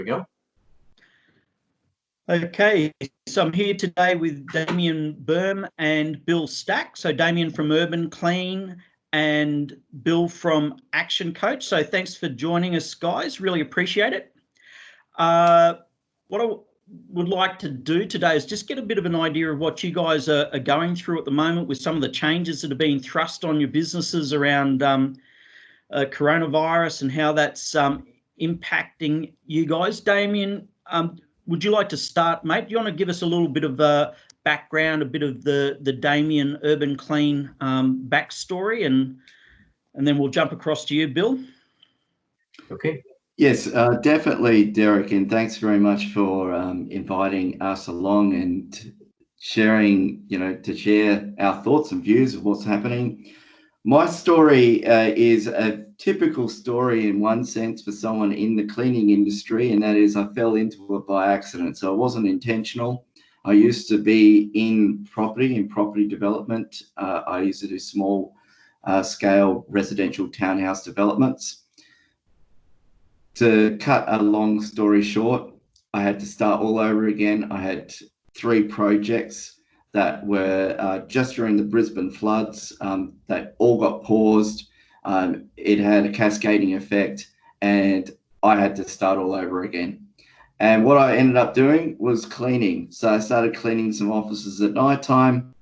we go. Okay, so I'm here today with Damien Berm and Bill Stack. So Damien from Urban Clean and Bill from Action Coach. So thanks for joining us, guys. Really appreciate it. What I would like to do today is just get a bit of an idea of what you guys are going through at the moment with some of the changes that are being thrust on your businesses around coronavirus and how that's impacting you guys. Damien, would you like to start, mate? Do you want to give us a little bit of a background, a bit of the Damien Urban Clean backstory, and then we'll jump across to you, Bill? Okay. Yes, definitely, Derek, and thanks very much for inviting us along and sharing, to share our thoughts and views of what's happening. My story is a typical story in one sense for someone in the cleaning industry, and that is I fell into it by accident. So it wasn't intentional. I used to be in property development. I used to do small scale residential townhouse developments. To cut a long story short, I had to start all over again. I had 3 projects that were just during the Brisbane floods that all got paused. It had a cascading effect, and I had to start all over again. And what I ended up doing was cleaning. So I started cleaning some offices at night time.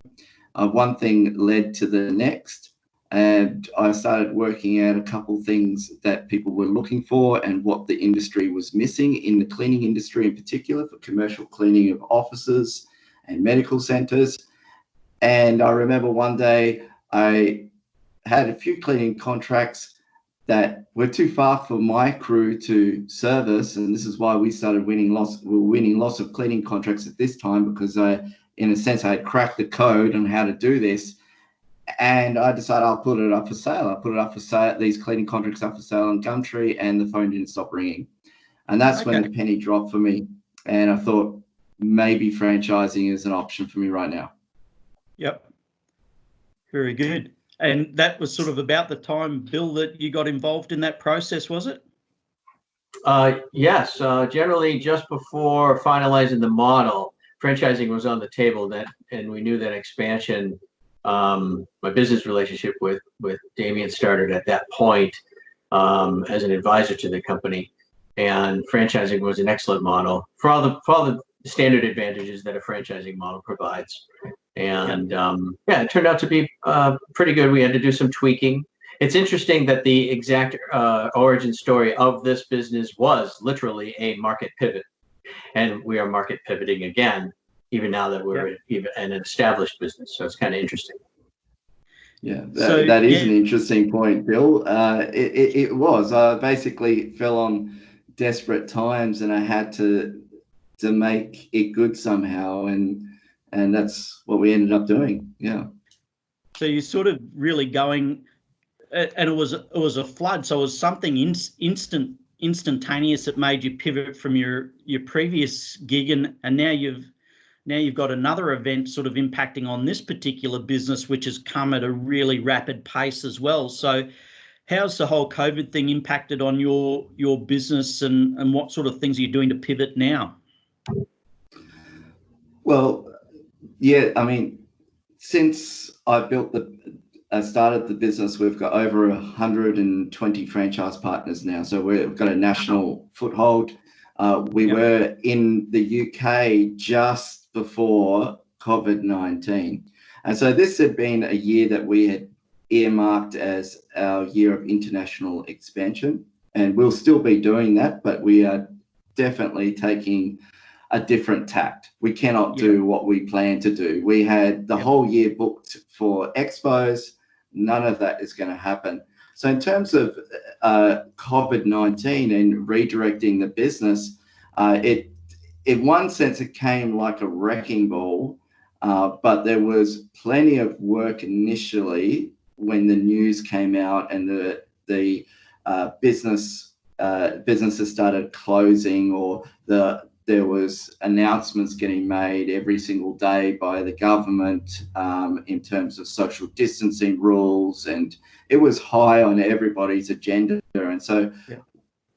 One thing led to the next, and I started working out a couple things that people were looking for and what the industry was missing in the cleaning industry, in particular for commercial cleaning of offices and medical centers. And I remember one day I had a few cleaning contracts that were too far for my crew to service, and this is why we started winning lots of cleaning contracts at this time, because in a sense I had cracked the code on how to do this. And I decided I'll put it up for sale. I put it up for sale, these cleaning contracts up for sale on Gumtree, and the phone didn't stop ringing. And that's when the penny dropped for me. And I thought maybe franchising is an option for me right now. Yep. Very good. And that was sort of about the time, Bill, that you got involved in that process, was it? Yes. Generally, just before finalizing the model, franchising was on the table, and we knew that expansion. My business relationship with Damien started at that point as an advisor to the company, and franchising was an excellent model for all the standard advantages that a franchising model provides. And it turned out to be pretty good. We had to do some tweaking. It's interesting that the exact origin story of this business was literally a market pivot, and we are market pivoting again, even now that we're even an established business. So it's kind of interesting. Yeah, that is an interesting point, Bill. It was. I basically fell on desperate times, and I had to make it good somehow, and that's what we ended up doing. Yeah. So you're sort of really going, and it was a flood. So it was something instantaneous that made you pivot from your previous gig, and now you've got another event sort of impacting on this particular business, which has come at a really rapid pace as well. So how's the whole COVID thing impacted on your business, and what sort of things are you doing to pivot now? Well, yeah, I mean, since I started the business, we've got over 120 franchise partners now. So we've got a national foothold. We were in the UK just before COVID-19. And so this had been a year that we had earmarked as our year of international expansion. And we'll still be doing that, but we are definitely taking a different tact. We cannot do what we plan to do. We had the whole year booked for expos. None of that is going to happen. So in terms of COVID-19 and redirecting the business, in one sense, it came like a wrecking ball, but there was plenty of work initially when the news came out and the businesses started closing, or there was announcements getting made every single day by the government in terms of social distancing rules, and it was high on everybody's agenda. And so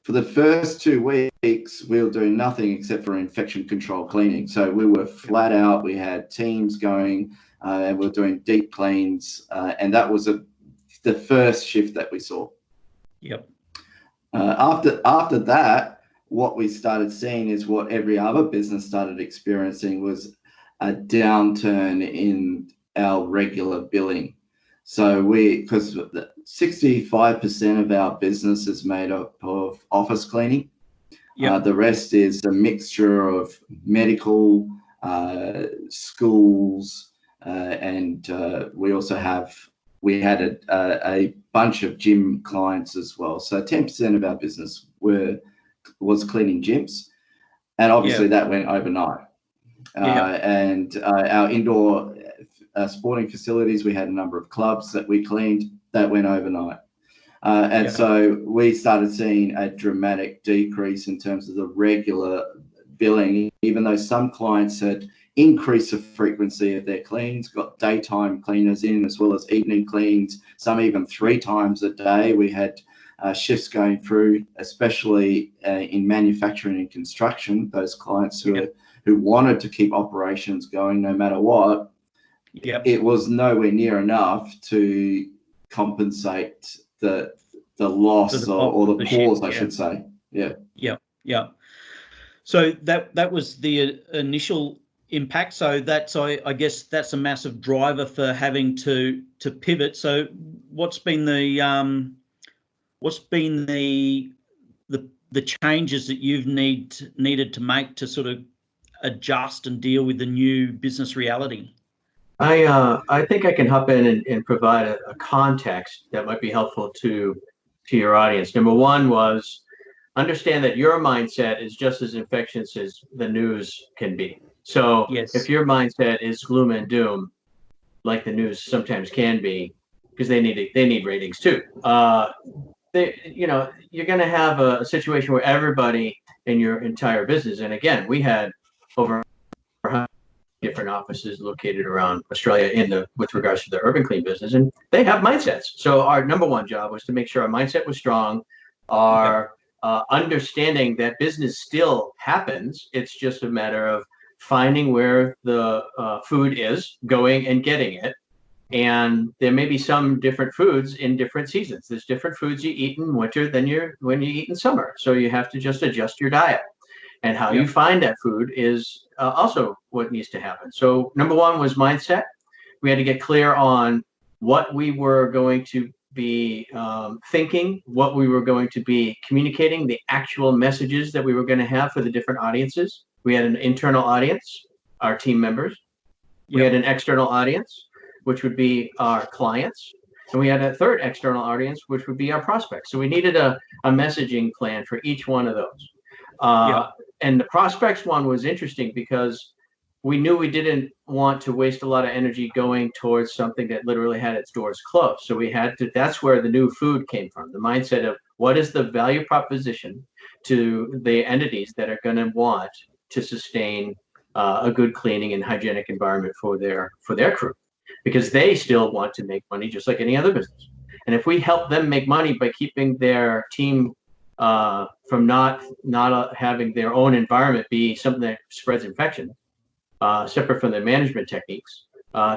for the first 2 weeks, we were doing nothing except for infection control cleaning. So we were flat out. We had teams going, and we were doing deep cleans, and that was the first shift that we saw. Yep. After that, what we started seeing is what every other business started experiencing was a downturn in our regular billing. So because 65% of our business is made up of office cleaning. Yep. The rest is a mixture of medical, schools, and we had a bunch of gym clients as well. So 10% of our business was cleaning gyms, and obviously that went overnight. And our indoor sporting facilities, we had a number of clubs that we cleaned that went overnight. So we started seeing a dramatic decrease in terms of the regular billing, even though some clients had increased the frequency of their cleans, got daytime cleaners in as well as evening cleans, some even 3 times a day. We had shifts going through, especially in manufacturing and construction, those clients who wanted to keep operations going no matter what. It was nowhere near enough to compensate the loss or the pause, I should say. Yeah. So that was the initial impact. So I guess that's a massive driver for having to pivot. So what's been the changes that you've needed to make to sort of adjust and deal with the new business reality? I think I can hop in and provide a context that might be helpful to your audience. Number one was understand that your mindset is just as infectious as the news can be. So if your mindset is gloom and doom, like the news sometimes can be, because they need ratings too. You're going to have a situation where everybody in your entire business, and again, we had over 100 different offices located around Australia with regards to the Urban Clean business, and they have mindsets. So our number one job was to make sure our mindset was strong, our understanding that business still happens. It's just a matter of finding where the food is, going and getting it. And there may be some different foods in different seasons. There's different foods you eat in winter than when you eat in summer. So you have to just adjust your diet. And how you find that food is also what needs to happen. So number one was mindset. We had to get clear on what we were going to be thinking, what we were going to be communicating, the actual messages that we were going to have for the different audiences. We had an internal audience, our team members. We had an external audience, which would be our clients. And we had a third external audience, which would be our prospects. So we needed a messaging plan for each one of those. And the prospects one was interesting because we knew we didn't want to waste a lot of energy going towards something that literally had its doors closed. So that's where the new food came from, the mindset of what is the value proposition to the entities that are going to want to sustain a good cleaning and hygienic environment for their crew, because they still want to make money just like any other business. And if we help them make money by keeping their team from not having their own environment be something that spreads infection, separate from their management techniques,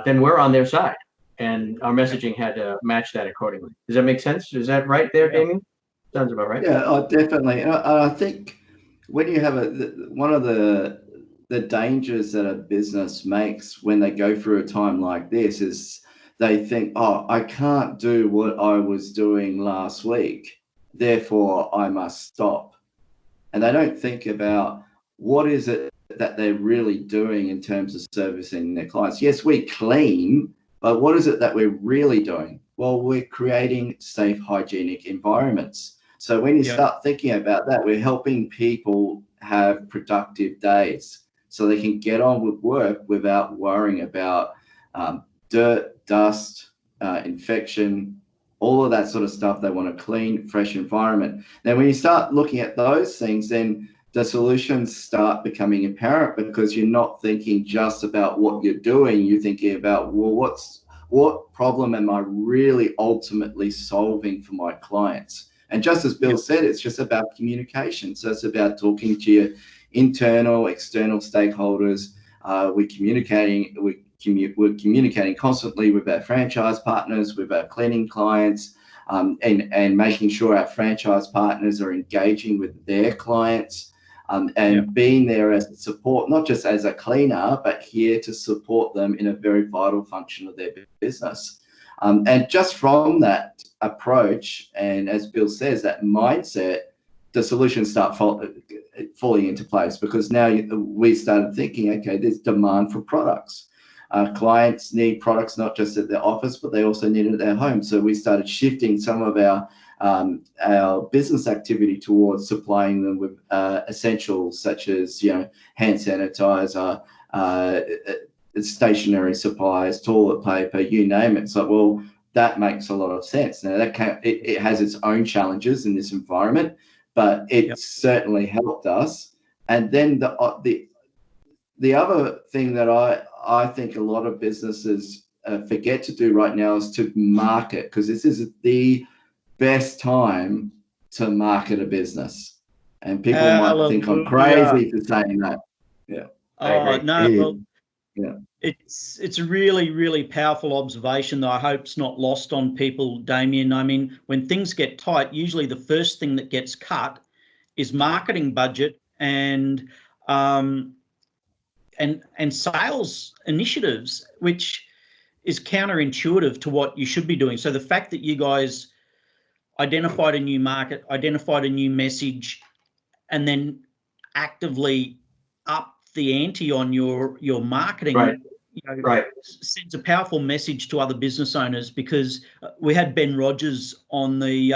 then we're on their side, and our messaging had to match that accordingly. Does that make sense? Is that right there, Damien? Sounds about right. Yeah, definitely. And I think when you have one of the dangers that a business makes when they go through a time like this is they think, oh, I can't do what I was doing last week, therefore I must stop. And they don't think about what is it that they're really doing in terms of servicing their clients. Yes, we clean, but what is it that we're really doing? Well, we're creating safe, hygienic environments. So when you start thinking about that, we're helping people have productive days so they can get on with work without worrying about dirt, dust, infection, all of that sort of stuff. They want a clean, fresh environment. Now, when you start looking at those things, then the solutions start becoming apparent, because you're not thinking just about what you're doing. You're thinking about, well, what problem am I really ultimately solving for my clients? And just as Bill said, it's just about communication. So it's about talking to your internal, external stakeholders. We're communicating constantly with our franchise partners, with our cleaning clients, and making sure our franchise partners are engaging with their clients, and being there as support, not just as a cleaner, but here to support them in a very vital function of their business. And just from that approach, and as Bill says, that mindset, the solutions start falling into place, because now we started thinking, okay, there's demand for products. Clients need products not just at their office, but they also need it at their home. So we started shifting some of our business activity towards supplying them with essentials such as, hand sanitizer, stationery supplies, toilet paper, you name it. It's like, well, that makes a lot of sense. Now it has its own challenges in this environment, but it certainly helped us. And then the other thing that I think a lot of businesses forget to do right now is to market, because this is the best time to market a business. And people might think I'm crazy for saying that. Yeah. Oh, no, well, yeah. It's a really, really powerful observation that I hope's not lost on people, Damien. I mean, when things get tight, usually the first thing that gets cut is marketing budget and sales initiatives, which is counterintuitive to what you should be doing. So the fact that you guys identified a new market, identified a new message, and then actively up the ante on your marketing, sends a powerful message to other business owners. Because we had Ben Rogers on the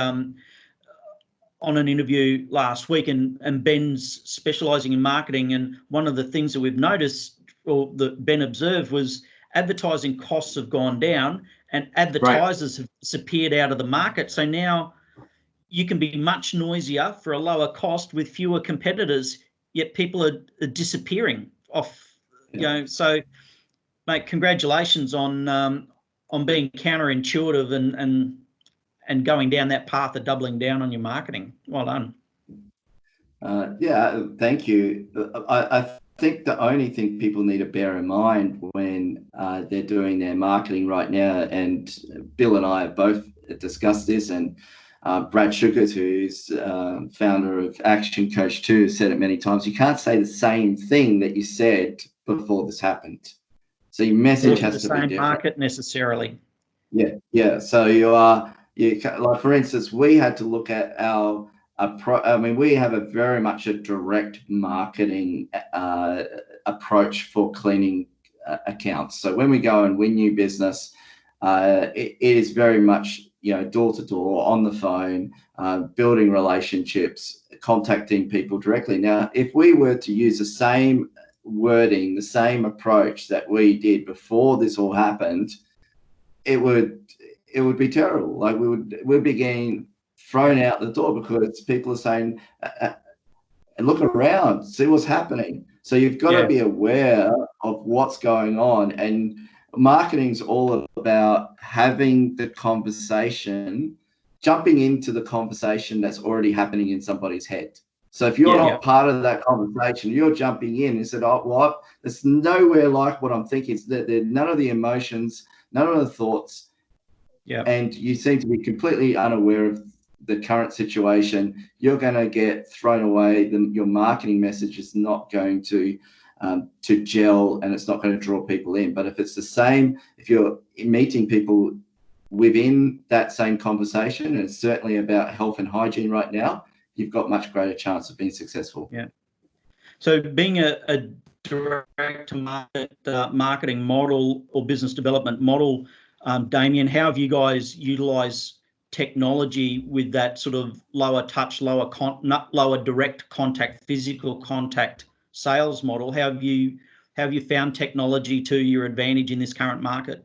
on an interview last week, and Ben's specializing in marketing, and one of the things that we've noticed, or that Ben observed, was advertising costs have gone down and advertisers have disappeared out of the market. So now you can be much noisier for a lower cost with fewer competitors, yet people are disappearing off. So mate, congratulations on being counterintuitive and going down that path of doubling down on your marketing. Well done. Thank you. I think the only thing people need to bear in mind when they're doing their marketing right now, and Bill and I have both discussed this, and Brad Sugars, who's founder of Action Coach 2, said it many times, you can't say the same thing that you said before this happened. So your message has to be different. The same market necessarily. Yeah. So like, for instance, we had to look at we have a very much a direct marketing approach for cleaning accounts. So when we go and win new business, it is very much, door to door, on the phone, building relationships, contacting people directly. Now, if we were to use the same wording, the same approach that we did before this all happened, it would be terrible. Like, we'd be getting thrown out the door, because people are saying, look around, see what's happening. So you've got to be aware of what's going on. And marketing's all about having the conversation, jumping into the conversation that's already happening in somebody's head. So if you're not part of that conversation, you're jumping in and said, oh, what? It's nowhere like what I'm thinking. It's none of the emotions, none of the thoughts. Yeah. And you seem to be completely unaware of the current situation. You're going to get thrown away. Your marketing message is not going to gel, and it's not going to draw people in. But if it's the same, if you're meeting people within that same conversation, and it's certainly about health and hygiene right now, you've got much greater chance of being successful. Yeah. So being a direct market marketing model or business development model, Damien, how have you guys utilized technology with that sort of lower touch, lower direct contact, physical contact sales model? How have you found technology to your advantage in this current market?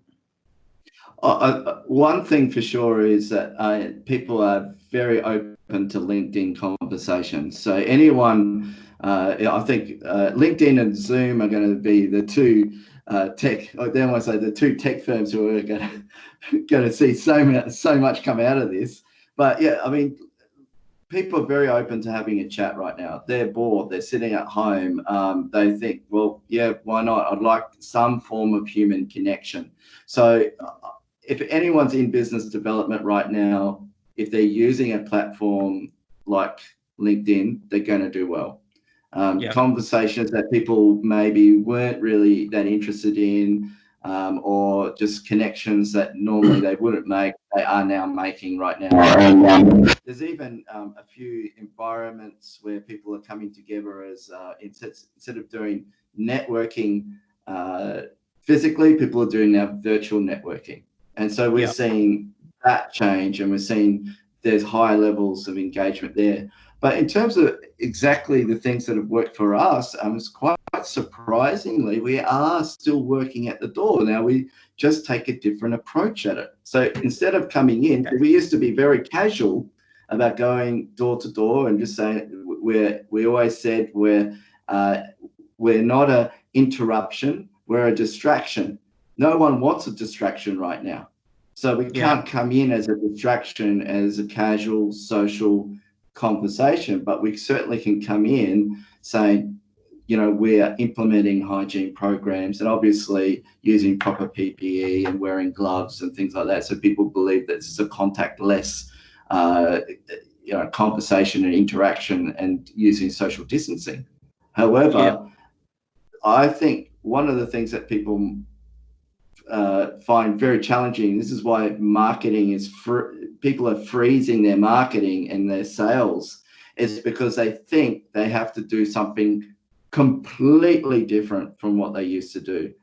One thing for sure is that people are very open to LinkedIn conversations. So anyone, I think LinkedIn and Zoom are going to be the two the two tech firms who are going to see so much come out of this. But yeah, I mean, people are very open to having a chat right now. They're bored. They're sitting at home. They think, well, yeah, why not? I'd like some form of human connection. So if anyone's in business development right now, if they're using a platform like LinkedIn, they're going to do well. Conversations that people maybe weren't really that interested in, or just connections that normally they wouldn't make, they are now making right now. And there's even a few environments where people are coming together as instead of doing networking physically, people are doing now virtual networking. And so we're seeing that change, and we're seeing there's high levels of engagement there. But in terms of exactly the things that have worked for us, it's quite surprisingly, we are still working at the door. Now we just take a different approach at it. So instead of coming in, we used to be very casual about going door to door and just saying, we always said we're not an interruption, we're a distraction. No one wants a distraction right now. So we can't come in as a distraction, as a casual social conversation, but we certainly can come in saying, we're implementing hygiene programs and obviously using proper PPE and wearing gloves and things like that. So people believe that this is a contactless, conversation and interaction and using social distancing. However, I think one of the things that people find very challenging, this is why marketing is people are freezing their marketing and their sales, is because they think they have to do something completely different from what they used to do.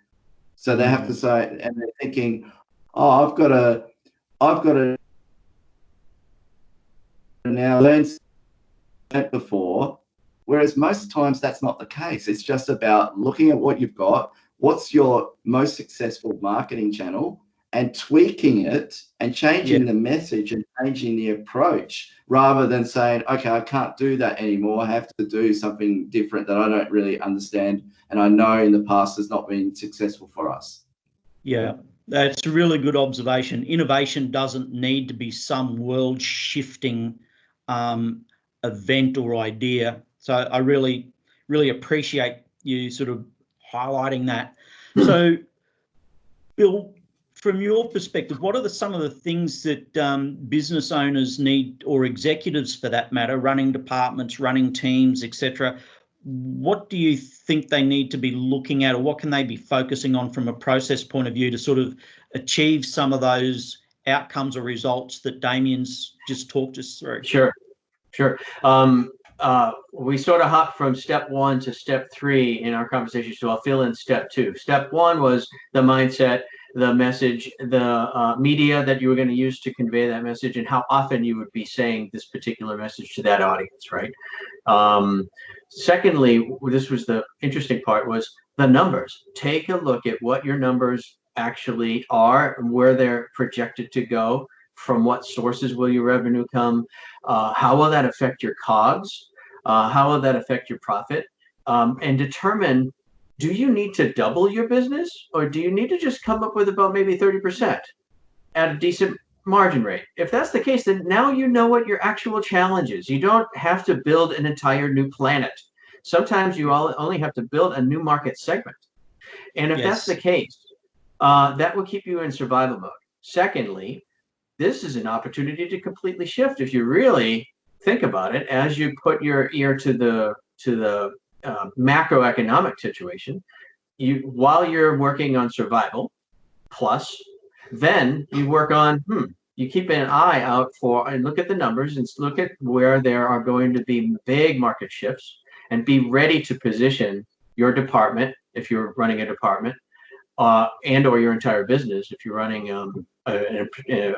So they have to say, and they're thinking, oh, I've got to now learn before. Whereas most times that's not the case. It's just about looking at what you've got, what's your most successful marketing channel, and tweaking it and changing the message and changing the approach, rather than saying, okay, I can't do that anymore. I have to do something different that I don't really understand. And I know in the past has not been successful for us. Yeah, that's a really good observation. Innovation doesn't need to be some world shifting event or idea. So I really, really appreciate you sort of highlighting that. So, Bill, from your perspective, what are some of the things that business owners need, or executives for that matter, running departments, running teams, etc.? What do you think they need to be looking at, or what can they be focusing on from a process point of view to sort of achieve some of those outcomes or results that Damien's just talked us through? Sure. We sort of hopped from step 1 to step 3 in our conversation, so I'll fill in step 2. Step 1 was the mindset, the message, the media that you were going to use to convey that message, and how often you would be saying this particular message to that audience, right? Secondly, this was the interesting part, was the numbers. Take a look at what your numbers actually are and where they're projected to go. From what sources will your revenue come? How will that affect your COGS? How will that affect your profit? And determine, do you need to double your business, or do you need to just come up with about maybe 30% at a decent margin rate? If that's the case, then now you know what your actual challenge is. You don't have to build an entire new planet. Sometimes you only have to build a new market segment. And if that's the case, that will keep you in survival mode. Secondly, this is an opportunity to completely shift, if you really think about it, as you put your ear to the macroeconomic situation. While you're working on survival, plus, then you work on you keep an eye out for and look at the numbers and look at where there are going to be big market shifts, and be ready to position your department, if you're running a department, and or your entire business if you're running a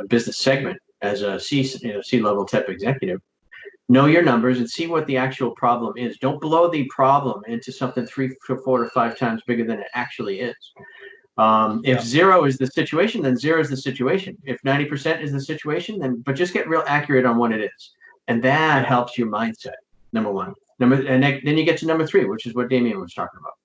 business segment as a C-level type executive. Know your numbers and see what the actual problem is. Don't blow the problem into something 3 to 4 to 5 times bigger than it actually is. If 0 is the situation, then 0 is the situation. If 90% is the situation, but just get real accurate on what it is, and that helps your mindset. Number 1. And then you get to number 3, which is what Damien was talking about.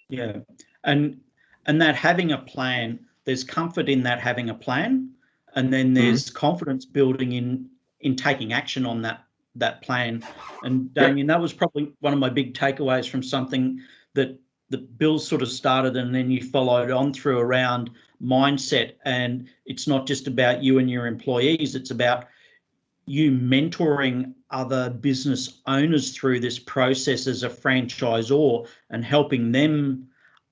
Yeah, and that having a plan, there's comfort in that having a plan, and then there's confidence building in taking action on that plan. And Damien, that was probably one of my big takeaways from something that Bill sort of started, and then you followed on through around mindset. And it's not just about you and your employees, it's about you mentoring other business owners through this process as a franchisor and helping them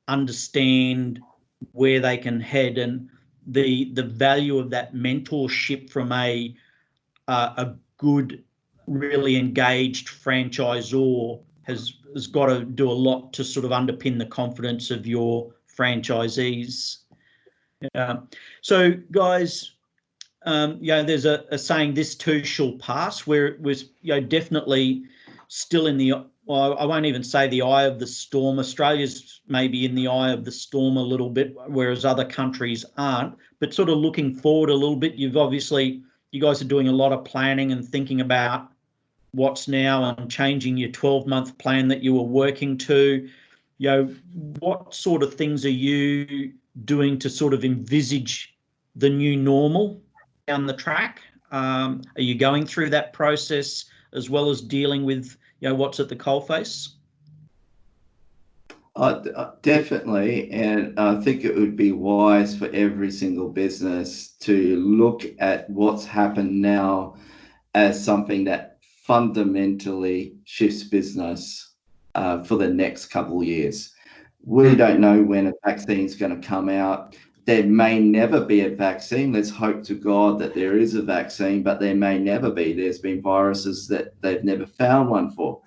understand where they can head, and the value of that mentorship from a good, really engaged franchisor has got to do a lot to sort of underpin the confidence of your franchisees. So guys, there's a saying, this too shall pass, where it was, definitely still in the, well, I won't even say the eye of the storm. Australia's maybe in the eye of the storm a little bit, whereas other countries aren't, but sort of looking forward a little bit. You guys are doing a lot of planning and thinking about what's now and changing your 12-month plan that you were working to. What sort of things are you doing to sort of envisage the new normal down the track? Are you going through that process as well as dealing with what's at the coalface? Definitely, and I think it would be wise for every single business to look at what's happened now as something that fundamentally shifts business for the next couple of years. We don't know when a vaccine is going to come out. There may never be a vaccine. Let's hope to God that there is a vaccine, but there may never be. There's been viruses that they've never found one for.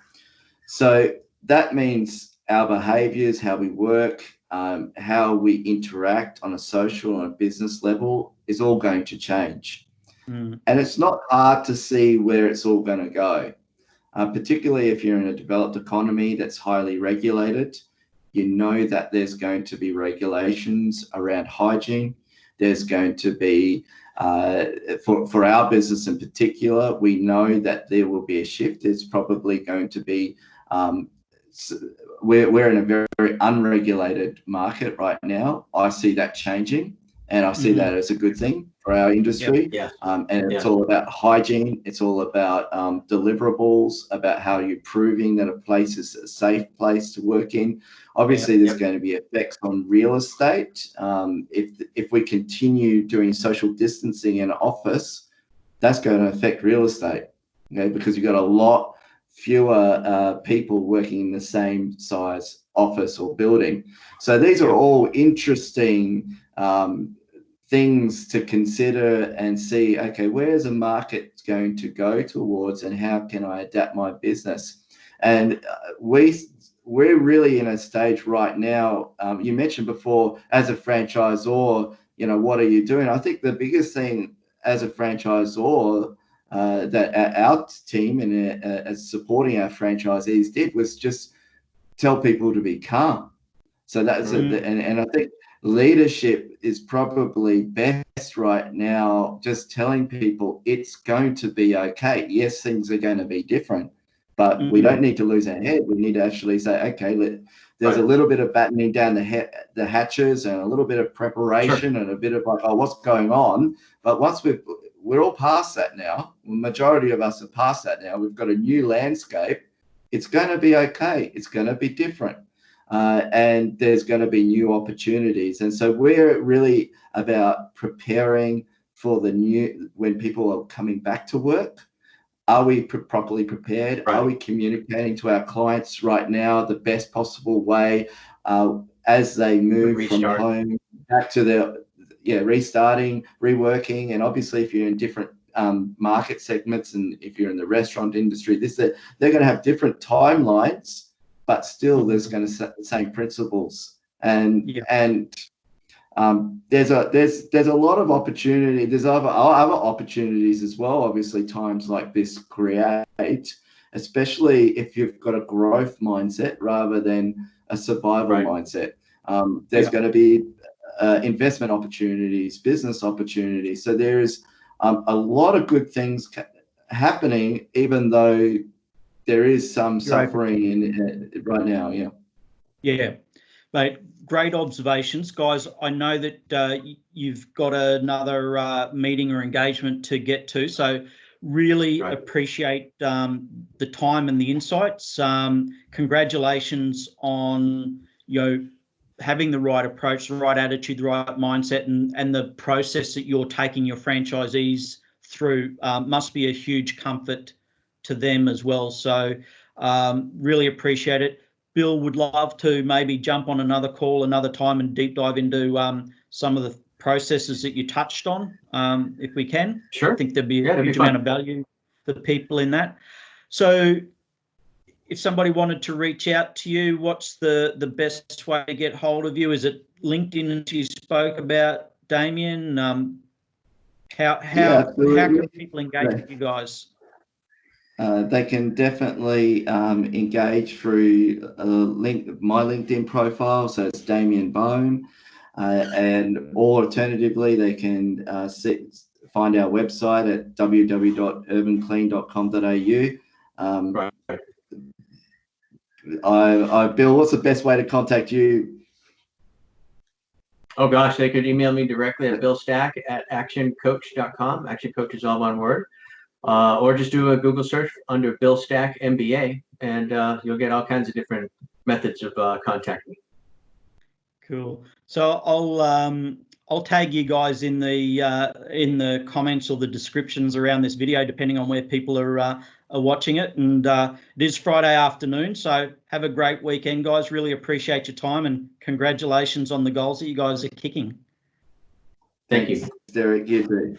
So that means our behaviors, how we work, how we interact on a social and a business level is all going to change. And it's not hard to see where it's all going to go, particularly if you're in a developed economy that's highly regulated. You know that there's going to be regulations around hygiene. There's going to be, for our business in particular, we know that there will be a shift. There's probably going to be, we're in a very, very unregulated market right now. I see that changing, and I see that as a good thing for our industry. It's all about hygiene. It's all about deliverables, about how you're proving that a place is a safe place to work in. Obviously, there's going to be effects on real estate. If we continue doing social distancing in an office, that's going to affect real estate, because you've got a lot fewer people working in the same size office or building. So these are all interesting things to consider and see, okay, where's the market going to go towards and how can I adapt my business? And we're really in a stage right now. You mentioned before, as a franchisor, what are you doing? I think the biggest thing as a franchisor that our team and as supporting our franchisees did was just tell people to be calm. So that's and I think leadership is probably best right now, just telling people it's going to be okay. Yes, things are going to be different, but we don't need to lose our head. We need to actually say, okay, there's a little bit of battening down the hatches and a little bit of preparation and a bit of like, oh, what's going on? But once we're all past that now. The majority of us are past that now. We've got a new landscape. It's going to be okay. It's going to be different. And there's going to be new opportunities. And so we're really about preparing for the new, when people are coming back to work. Are we properly prepared? Are we communicating to our clients right now the best possible way as they move from home back to their restarting, reworking? And obviously, if you're in different market segments, and if you're in the restaurant industry, they're going to have different timelines, but still there's going to set the same principles. And there's a lot of opportunity. There's other opportunities as well. Obviously, times like this create, especially if you've got a growth mindset rather than a survival mindset. There's going to be investment opportunities, business opportunities. So there's a lot of good things happening, even though there is some suffering in right now. Yeah, mate, great observations, guys. I know that you've got another meeting or engagement to get to, so really Right. appreciate the time and the insights. Congratulations on, having the right approach, the right attitude, the right mindset, and the process that you're taking your franchisees through must be a huge comfort to them as well. So really appreciate it. Bill, would love to maybe jump on another call another time and deep dive into some of the processes that you touched on, if we can. Sure. I think there'd be a that'd huge fun. amount of value for people in that. So if somebody wanted to reach out to you, what's the best way to get hold of you? Is it LinkedIn, as you spoke about, Damien? How can people engage with you guys? They can definitely engage through my LinkedIn profile, so it's Damien Bone, and alternatively they can find our website at www.urbanclean.com.au. Right. Bill, what's the best way to contact you? Oh gosh, they could email me directly at billstack@actioncoach.com. Action Coach is all one word. Or just do a Google search under Bill Stack MBA, and you'll get all kinds of different methods of contacting me. Cool. So I'll tag you guys in the comments or the descriptions around this video, depending on where people are watching it. And it is Friday afternoon, so have a great weekend, guys. Really appreciate your time, and congratulations on the goals that you guys are kicking. Thank you, Derek. You too.